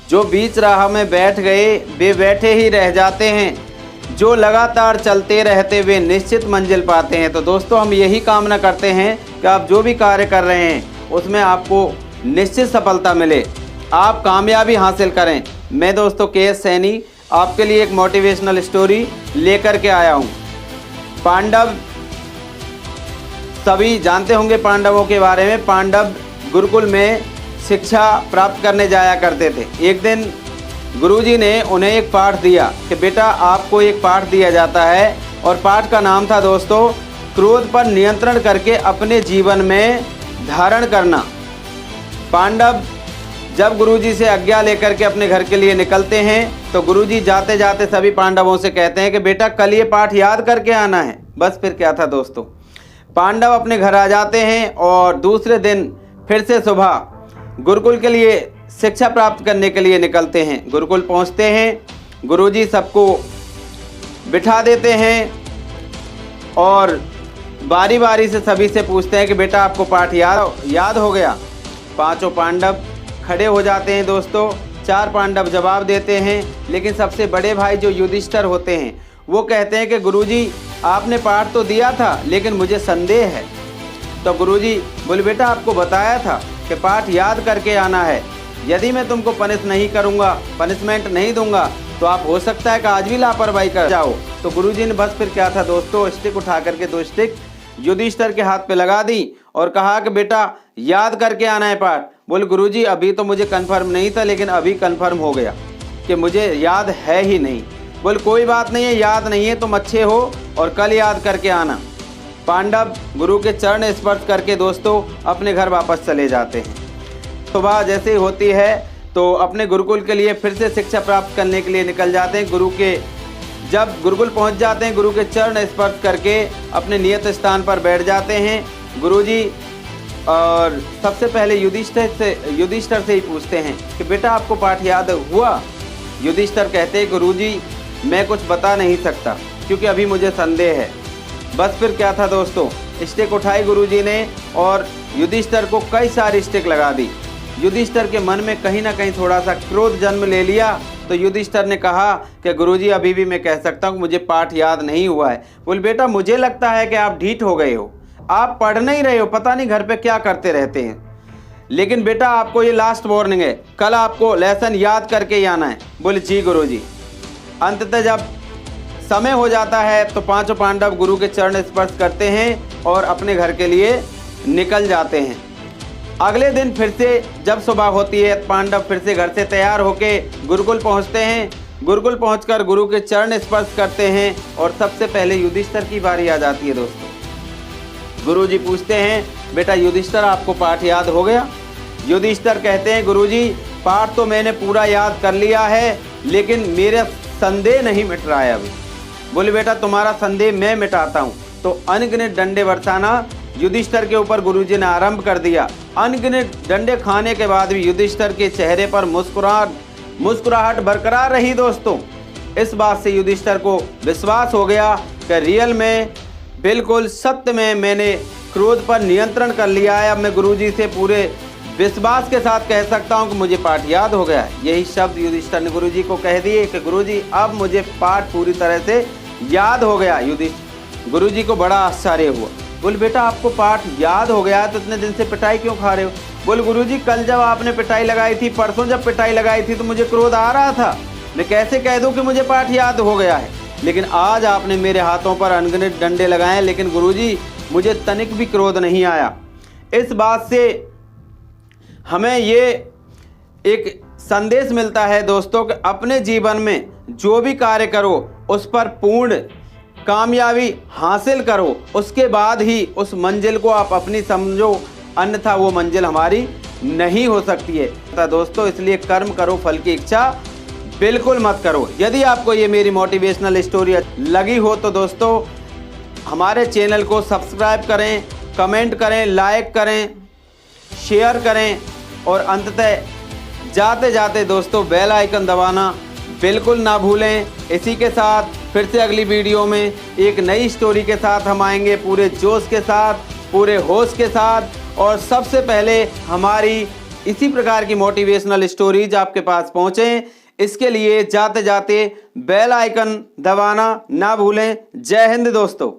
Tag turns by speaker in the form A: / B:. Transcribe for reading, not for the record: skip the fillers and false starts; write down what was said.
A: जो बीच राह में बैठ गए वे बैठे ही रह जाते हैं, जो लगातार चलते रहते वे निश्चित मंजिल पाते हैं। तो दोस्तों हम यही कामना करते हैं कि आप जो भी कार्य कर रहे हैं उसमें आपको निश्चित सफलता मिले, आप कामयाबी हासिल करें। मैं दोस्तों KS सैनी आपके लिए एक मोटिवेशनल स्टोरी लेकर के आया हूँ। पांडव, सभी जानते होंगे पांडवों के बारे में। पांडव गुरुकुल में शिक्षा प्राप्त करने जाया करते थे। एक दिन गुरुजी ने उन्हें एक पाठ दिया कि बेटा आपको एक पाठ दिया जाता है, और पाठ का नाम था दोस्तों क्रोध पर नियंत्रण करके अपने जीवन में धारण करना। पांडव जब गुरुजी से आज्ञा लेकर के अपने घर के लिए निकलते हैं तो गुरुजी जाते जाते सभी पांडवों से कहते हैं कि बेटा कल ये पाठ याद करके आना है। बस फिर क्या था दोस्तों, पांडव अपने घर आ जाते हैं और दूसरे दिन फिर से सुबह गुरुकुल के लिए शिक्षा प्राप्त करने के लिए निकलते हैं। गुरुकुल पहुंचते हैं, गुरुजी सबको बिठा देते हैं और बारी बारी से सभी से पूछते हैं कि बेटा आपको पाठ याद हो गया। पांचों पांडव खड़े हो जाते हैं दोस्तों। 4 पांडव जवाब देते हैं, लेकिन सबसे बड़े भाई जो युधिष्ठिर होते हैं वो कहते हैं कि गुरुजी आपने पाठ तो दिया था लेकिन मुझे संदेह है। तो गुरुजी बोले बेटा आपको बताया था कि पाठ याद करके आना है, यदि मैं तुमको पनिशमेंट नहीं दूंगा तो आप हो सकता है कि आज भी लापरवाही कर जाओ। तो गुरुजी ने बस फिर क्या था दोस्तों, स्टिक उठा करके 2 स्टिक युधिष्ठिर के हाथ पे लगा दी और कहा कि बेटा याद करके आना है पाठ। बोले गुरुजी अभी तो मुझे कंफर्म नहीं था, लेकिन अभी कंफर्म हो गया कि मुझे याद है ही नहीं। बोले कोई बात नहीं है, याद नहीं है तुम अच्छे हो और कल याद करके आना। पांडव गुरु के चरण स्पर्श करके दोस्तों अपने घर वापस चले जाते हैं। सुबह जैसे ही होती है तो अपने गुरुकुल के लिए फिर से शिक्षा प्राप्त करने के लिए निकल जाते हैं। जब गुरुकुल पहुंच जाते हैं, गुरु के चरण स्पर्श करके अपने नियत स्थान पर बैठ जाते हैं गुरुजी, और सबसे पहले युधिष्ठिर से ही पूछते हैं कि बेटा आपको पाठ याद हुआ। युधिष्ठिर कहते हैं गुरुजी मैं कुछ बता नहीं सकता क्योंकि अभी मुझे संदेह है। बस फिर क्या था दोस्तों, स्टिक उठाई गुरुजी ने और युधिष्ठिर को कई सारी स्टिक लगा दी। युधिष्ठिर के मन में कहीं ना कहीं थोड़ा सा क्रोध जन्म ले लिया। तो युधिष्ठिर ने कहा कि गुरुजी अभी भी मैं कह सकता हूँ मुझे पाठ याद नहीं हुआ है। बोल बेटा मुझे लगता है कि आप ढीठ हो गए हो, आप पढ़ नहीं रहे हो, पता नहीं घर पे क्या करते रहते हैं, लेकिन बेटा आपको ये लास्ट वार्निंग है, कल आपको लेसन याद करके ही आना है। बोले जी गुरुजी। अंततः जब समय हो जाता है तो पांचों पांडव गुरु के चरण स्पर्श करते हैं और अपने घर के लिए निकल जाते हैं। अगले दिन फिर से जब सुबह होती है पांडव फिर से घर से तैयार होके गुरुकुल पहुंचते हैं। गुरुकुल पहुंचकर गुरु के चरण स्पर्श करते हैं और सबसे पहले युधिष्ठिर की बारी आ जाती है दोस्तों। गुरुजी पूछते हैं बेटा युधिष्ठिर आपको पाठ याद हो गया। युधिष्ठिर कहते हैं गुरुजी पाठ तो मैंने पूरा याद कर लिया है, लेकिन मेरा संदेह नहीं मिट रहा है अभी। बोले बेटा तुम्हारा संदेह मैं मिटाता हूँ। तो अनगिनत डंडे बरसाना युधिष्ठिर के ऊपर गुरुजी ने आरंभ कर दिया। अनगिनत डंडे खाने के बाद भी युधिष्ठिर के चेहरे पर मुस्कुराहट बरकरार रही दोस्तों। इस बात से युधिष्ठिर को विश्वास हो गया कि रियल में बिल्कुल सत्य में मैंने क्रोध पर नियंत्रण कर लिया है। अब मैं गुरुजी से पूरे विश्वास के साथ कह सकता हूं कि मुझे पाठ याद हो गया है। यही शब्द युधिष्ठिर ने गुरुजी को कह दिए कि गुरुजी अब मुझे पाठ पूरी तरह से याद हो गया। गुरुजी को बड़ा आश्चर्य हुआ। बोले बेटा आपको पाठ याद हो गया तो इतने दिन से पिटाई क्यों खा रहे हो। बोले गुरुजी कल जब आपने पिटाई लगाई थी, परसों जब पिटाई लगाई थी तो मुझे क्रोध आ रहा था, मैं कैसे कह दूं कि मुझे पाठ याद हो गया है, लेकिन आज आपने मेरे हाथों पर अनगिनत डंडे लगाए लेकिन गुरुजी मुझे तनिक भी क्रोध नहीं आया। इस बात से हमें ये एक संदेश मिलता है दोस्तों कि अपने जीवन में जो भी कार्य करो उस पर पूर्ण कामयाबी हासिल करो, उसके बाद ही उस मंजिल को आप अपनी समझो, अन्यथा वो मंजिल हमारी नहीं हो सकती है। तो दोस्तों इसलिए कर्म करो, फल की इच्छा बिल्कुल मत करो। यदि आपको ये मेरी मोटिवेशनल स्टोरी लगी हो तो दोस्तों हमारे चैनल को सब्सक्राइब करें, कमेंट करें, लाइक करें, शेयर करें और अंततः जाते जाते दोस्तों बेल आइकन दबाना बिल्कुल ना भूलें। इसी के साथ फिर से अगली वीडियो में एक नई स्टोरी के साथ हम आएंगे, पूरे जोश के साथ, पूरे होश के साथ। और सबसे पहले हमारी इसी प्रकार की मोटिवेशनल स्टोरीज आपके पास पहुंचे, इसके लिए जाते जाते बेल आइकन दबाना ना भूलें। जय हिंद दोस्तों।